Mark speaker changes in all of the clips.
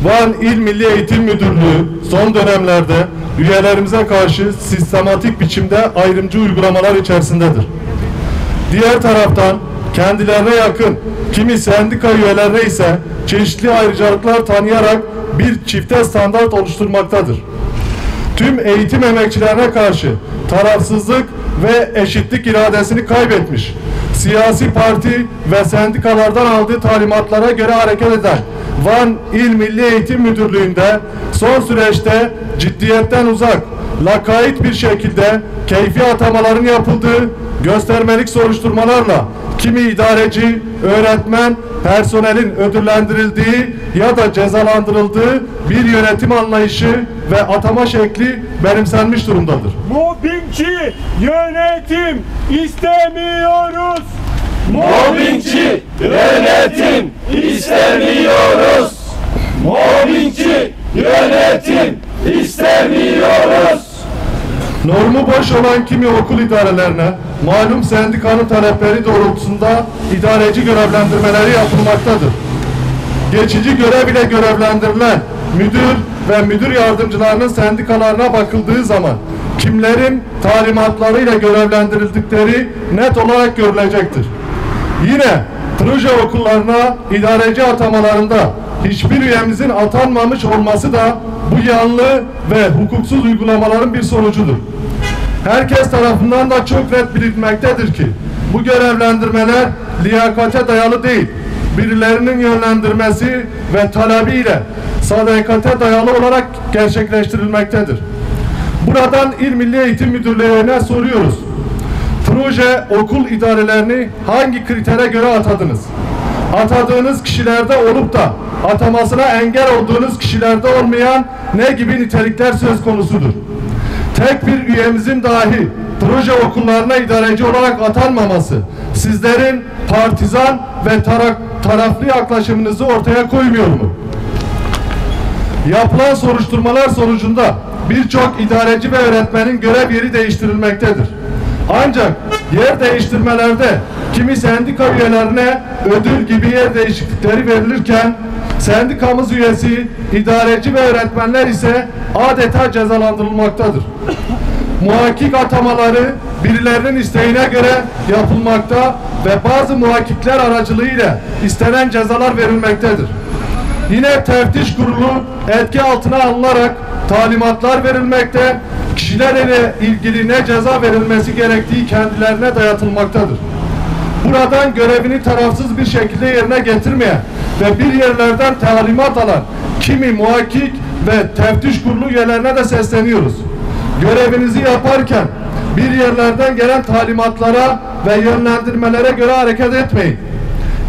Speaker 1: Van İl Milli Eğitim Müdürlüğü son dönemlerde üyelerimize karşı sistematik biçimde ayrımcı uygulamalar içerisindedir. Diğer taraftan kendilerine yakın kimi sendika üyelerine ise çeşitli ayrıcalıklar tanıyarak bir çifte standart oluşturmaktadır. Tüm eğitim emekçilerine karşı tarafsızlık ve eşitlik iradesini kaybetmiş, siyasi parti ve sendikalardan aldığı talimatlara göre hareket eden Van İl Milli Eğitim Müdürlüğü'nde son süreçte ciddiyetten uzak, lakayt bir şekilde keyfi atamaların yapıldığı, göstermelik soruşturmalarla kimi idareci, öğretmen, personelin ödüllendirildiği ya da cezalandırıldığı bir yönetim anlayışı ve atama şekli benimsenmiş durumdadır.
Speaker 2: Mobbingçi yönetim istemiyoruz.
Speaker 3: Mobbingçi yönetim istemiyoruz. Mobbingçi yönetim istemiyoruz.
Speaker 1: Normu boş olan kimi okul idarelerine malum sendikanın talepleri doğrultusunda idareci görevlendirmeleri yapılmaktadır. Geçici görev ile görevlendirilen müdür ve müdür yardımcılarının sendikalarına bakıldığı zaman kimlerin talimatlarıyla görevlendirildikleri net olarak görülecektir. Yine proje okullarına idareci atamalarında hiçbir üyemizin atanmamış olması da bu yanlı ve hukuksuz uygulamaların bir sonucudur. Herkes tarafından da çok net bilinmektedir ki bu görevlendirmeler liyakate dayalı değil, birilerinin yönlendirmesi ve talebiyle sadakate dayalı olarak gerçekleştirilmektedir. Buradan İl Milli Eğitim Müdürlüğü'ne soruyoruz. Proje okul idarelerini hangi kritere göre atadınız? Atadığınız kişilerde olup da atamasına engel olduğunuz kişilerde olmayan ne gibi nitelikler söz konusudur? Tek bir üyemizin dahi proje okullarına idareci olarak atanmaması sizlerin partizan ve taraflı yaklaşımınızı ortaya koymuyor mu? Yapılan soruşturmalar sonucunda birçok idareci ve öğretmenin görev yeri değiştirilmektedir. Ancak yer değiştirmelerde kimi sendika üyelerine ödül gibi yer değişiklikleri verilirken sendikamız üyesi, idareci ve öğretmenler ise adeta cezalandırılmaktadır. Muhakkik atamaları birilerinin isteğine göre yapılmakta ve bazı muhakkikler aracılığıyla istenen cezalar verilmektedir. Yine teftiş kurulu etki altına alınarak talimatlar verilmekte, kişilerle ilgili ne ceza verilmesi gerektiği kendilerine dayatılmaktadır. Buradan görevini tarafsız bir şekilde yerine getirmeyen ve bir yerlerden talimat alan kimi muhakkik ve teftiş kurulu üyelerine de sesleniyoruz. Görevinizi yaparken bir yerlerden gelen talimatlara ve yönlendirmelere göre hareket etmeyin.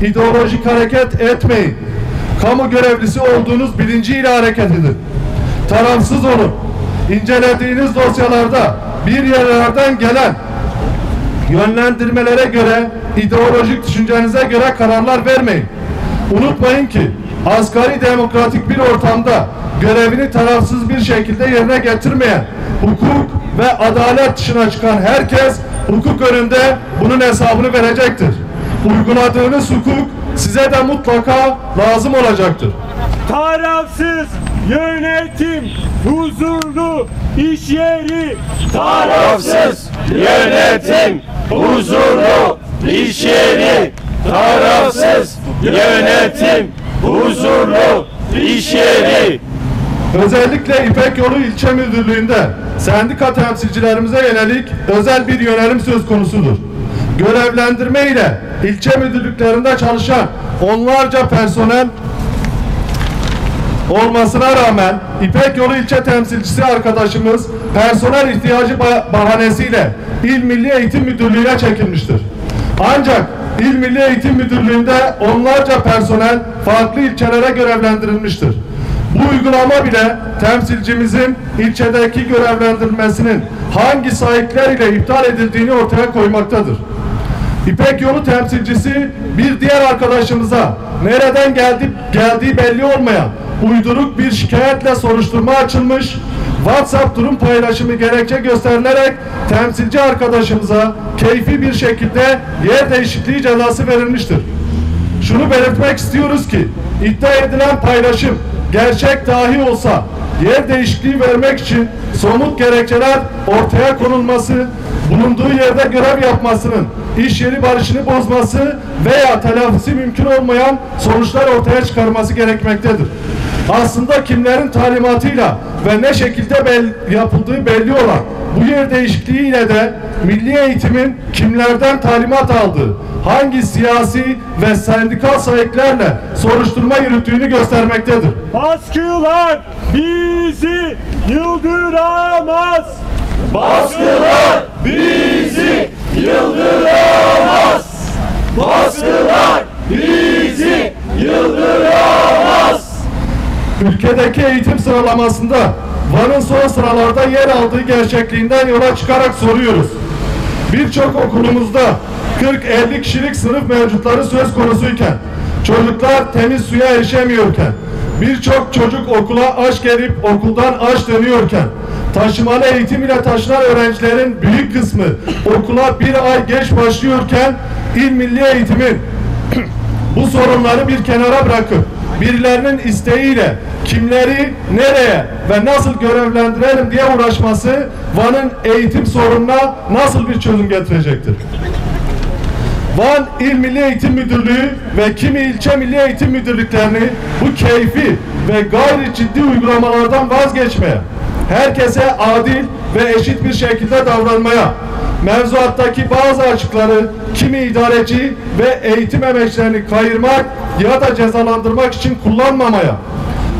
Speaker 1: İdeolojik hareket etmeyin. Kamu görevlisi olduğunuz bilinciyle hareket edin. Tarafsız olun. İncelediğiniz dosyalarda bir yerlerden gelen yönlendirmelere göre, ideolojik düşüncenize göre kararlar vermeyin. Unutmayın ki asgari demokratik bir ortamda görevini tarafsız bir şekilde yerine getirmeyen, hukuk ve adalet dışına çıkan herkes hukuk önünde bunun hesabını verecektir. Uyguladığınız hukuk size de mutlaka lazım olacaktır.
Speaker 2: Tarafsız yönetim, huzurlu iş yeri.
Speaker 3: Tarafsız yönetim, huzurlu iş yeri. Tarafsız yönetim, huzurlu iş yeri.
Speaker 1: Özellikle İpek Yolu İlçe Müdürlüğü'nde sendika temsilcilerimize yönelik özel bir yönelim söz konusudur. Görevlendirme ile ilçe müdürlüklerinde çalışan onlarca personel olmasına rağmen İpek Yolu ilçe temsilcisi arkadaşımız personel ihtiyacı bahanesiyle İl Milli Eğitim Müdürlüğü'ne çekilmiştir. Ancak İl Milli Eğitim Müdürlüğü'nde onlarca personel farklı ilçelere görevlendirilmiştir. Bu uygulama bile temsilcimizin ilçedeki görevlendirilmesinin hangi sahipler ile iptal edildiğini ortaya koymaktadır. İpek Yolu temsilcisi bir diğer arkadaşımıza nereden geldiği belli olmayan uyduruk bir şikayetle soruşturma açılmış, WhatsApp durum paylaşımı gerekçe gösterilerek temsilci arkadaşımıza keyfi bir şekilde yer değişikliği cezası verilmiştir. Şunu belirtmek istiyoruz ki iddia edilen paylaşım gerçek dahi olsa yer değişikliği vermek için somut gerekçeler ortaya konulması, bulunduğu yerde görev yapmasının iş yeri barışını bozması veya telafisi mümkün olmayan sonuçlar ortaya çıkarması gerekmektedir. Aslında kimlerin talimatıyla ve ne şekilde yapıldığı belli olan bu yer değişikliğiyle de milli eğitimin kimlerden talimat aldığı, hangi siyasi ve sendikal sahiplerle soruşturma yürüttüğünü göstermektedir.
Speaker 2: Baskılar bizi yıldıramaz.
Speaker 3: Baskılar bizi yıldıramaz. Baskılar bizi yıldıramaz.
Speaker 1: Ülkedeki eğitim sıralamasında Van'ın son sıralarda yer aldığı gerçekliğinden yola çıkarak soruyoruz. Birçok okulumuzda 40-50 kişilik sınıf mevcutları söz konusuyken, çocuklar temiz suya erişemiyorken, birçok çocuk okula aç gelip okuldan aç dönüyorken, taşımalı eğitim ile taşınan öğrencilerin büyük kısmı okula bir ay geç başlıyorken, İl Milli Eğitim'in bu sorunları bir kenara bırakıp birilerinin isteğiyle kimleri nereye ve nasıl görevlendirelim diye uğraşması Van'ın eğitim sorununa nasıl bir çözüm getirecektir? Van İl Milli Eğitim Müdürlüğü ve kimi ilçe milli eğitim müdürlüklerini bu keyfi ve gayri ciddi uygulamalardan vazgeçmeye, herkese adil ve eşit bir şekilde davranmaya, mevzuattaki bazı açıkları kimi idareci ve eğitim emekçilerini kayırmak ya da cezalandırmak için kullanmamaya,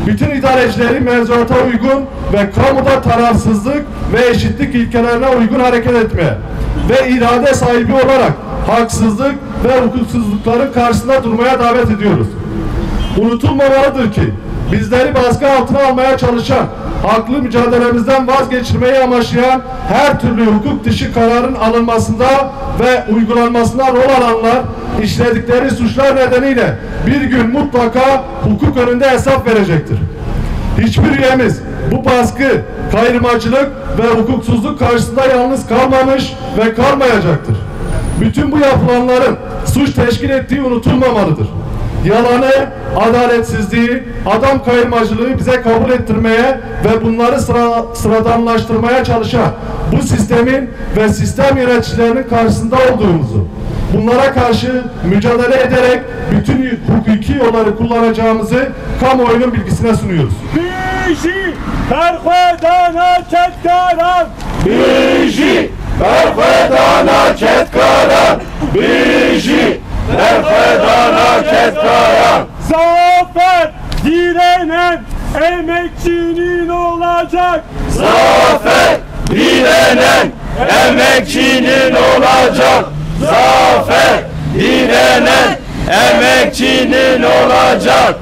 Speaker 1: bütün idarecileri mevzuata uygun ve kamuda tarafsızlık ve eşitlik ilkelerine uygun hareket etmeye ve irade sahibi olarak haksızlık ve hukuksuzlukların karşısında durmaya davet ediyoruz. Unutulmamalıdır ki bizleri baskı altına almaya çalışan, haklı mücadelemizden vazgeçirmeyi amaçlayan her türlü hukuk dışı kararın alınmasında ve uygulanmasında rol alanlar işledikleri suçlar nedeniyle bir gün mutlaka hukuk önünde hesap verecektir. Hiçbir üyemiz bu baskı, kayırmacılık ve hukuksuzluk karşısında yalnız kalmamış ve kalmayacaktır. Bütün bu yapılanların suç teşkil ettiği unutulmamalıdır. Yalanı, adaletsizliği, adam kayırmacılığı bize kabul ettirmeye ve bunları sıradanlaştırmaya çalışan bu sistemin ve sistem yöneticilerinin karşısında olduğumuzu, bunlara karşı mücadele ederek bütün hukuki yolları kullanacağımızı kamuoyunun bilgisine sunuyoruz.
Speaker 2: Bizi perverdana ketkaran.
Speaker 3: Bizi perverdana ketkaran. Bizi perverdana ketkaran.
Speaker 2: Zafer direnen emekçinin olacak.
Speaker 3: Zafer direnen emekçinin olacak. Zafer direnen emekçinin olacak.